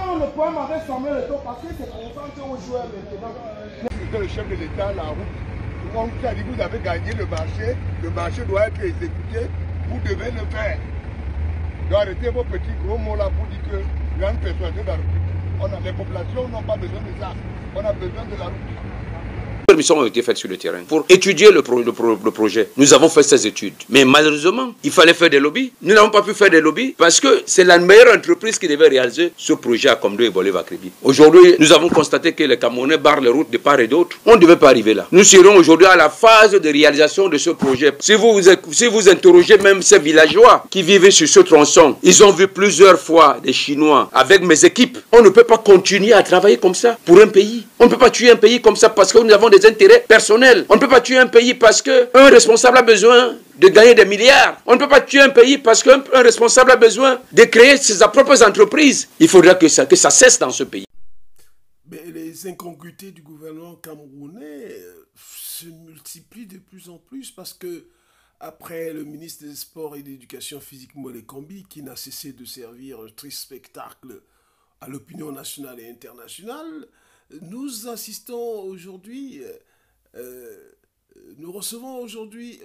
Non, le problème avec Samuel Eto'o, parce que c'est concentré aux joueurs maintenant. Le chef de l'État, la route, on vous a dit vous avez gagné le marché doit être exécuté, vous devez le faire. Donc arrêtez vos petits gros mots là pour dire que rien ne persuader la route. Les populations n'ont pas besoin de ça, on a besoin de la route. Les missions ont été faites sur le terrain pour étudier le projet. Nous avons fait ces études. Mais malheureusement, il fallait faire des lobbies. Nous n'avons pas pu faire des lobbies parce que c'est la meilleure entreprise qui devait réaliser ce projet à Komdo et Bolé-Vakribi. Aujourd'hui, nous avons constaté que les Camerounais barrent les routes de part et d'autre. On ne devait pas arriver là. Nous serons aujourd'hui à la phase de réalisation de ce projet. Si vous interrogez même ces villageois qui vivaient sur ce tronçon, ils ont vu plusieurs fois des Chinois avec mes équipes. On ne peut pas continuer à travailler comme ça pour un pays. On ne peut pas tuer un pays comme ça parce que nous avons des intérêts personnels. On ne peut pas tuer un pays parce qu'un responsable a besoin de gagner des milliards. On ne peut pas tuer un pays parce qu'un responsable a besoin de créer ses propres entreprises. Il faudra que ça cesse dans ce pays. Mais les incongruités du gouvernement camerounais se multiplient de plus en plus parce que après le ministre des Sports et de l'Éducation physique Molé Kombi, qui n'a cessé de servir un triste spectacle à l'opinion nationale et internationale, nous assistons aujourd'hui, nous recevons aujourd'hui,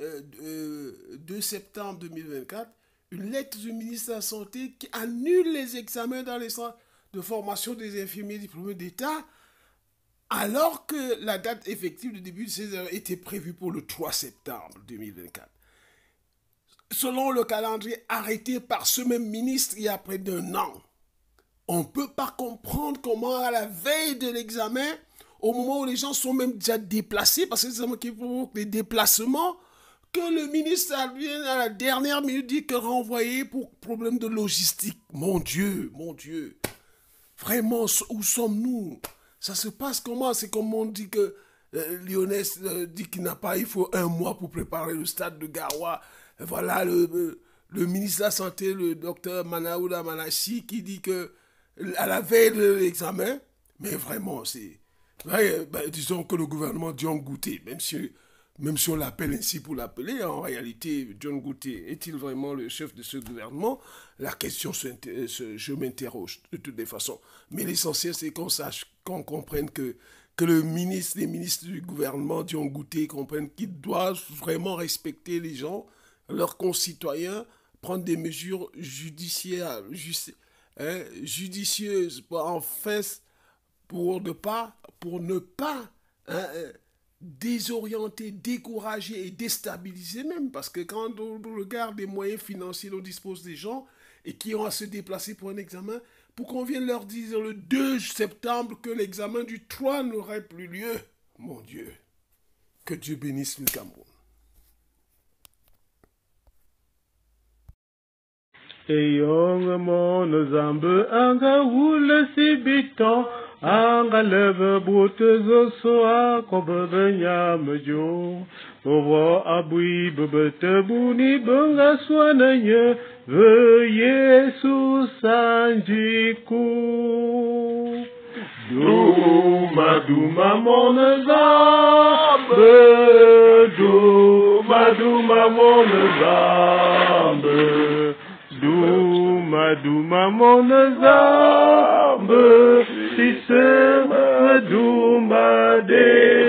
2 septembre 2024, une lettre du ministre de la Santé qui annule les examens dans les centres de formation des infirmiers diplômés d'État, alors que la date effective de début de saison était prévue pour le 3 septembre 2024. Selon le calendrier arrêté par ce même ministre il y a près d'1 an. On ne peut pas comprendre comment à la veille de l'examen, au moment où les gens sont même déjà déplacés, parce que c'est ça qui provoque des déplacements, que le ministre à la dernière minute dit que renvoyer pour problème de logistique. Mon Dieu, vraiment, où sommes-nous? Ça se passe comment? C'est comme on dit que Lyonnais dit qu'il n'a pas, il faut 1 mois pour préparer le stade de Garoua. Voilà le ministre de la Santé, le docteur Manaouda Manachi, qui dit que à la veille de l'examen, mais vraiment, c'est... disons que le gouvernement John Gouté, même si on l'appelle ainsi pour l'appeler, en réalité, John Gouté, est-il vraiment le chef de ce gouvernement? La question, je m'interroge de toutes les façons. Mais l'essentiel, c'est qu'on sache, qu'on comprenne que les ministres du gouvernement John Gouté comprennent qu'ils doivent vraiment respecter les gens, leurs concitoyens, prendre des mesures judicieuses en fait pour ne pas désorienter, décourager et déstabiliser même, parce que quand on regarde les moyens financiers dont disposent des gens et qui ont à se déplacer pour un examen, pour qu'on vienne leur dire le 2 septembre que l'examen du 3 n'aurait plus lieu. Mon Dieu, que Dieu bénisse le Cameroun. Eyong mon zambe anga wule sibiton anga leve botezo soa kobe nyamjo owo abui bebete buni benga swananye ve Yesu sanjiku duma mon zambe duma mon zambe Douma mon zambe, si c'est Douma de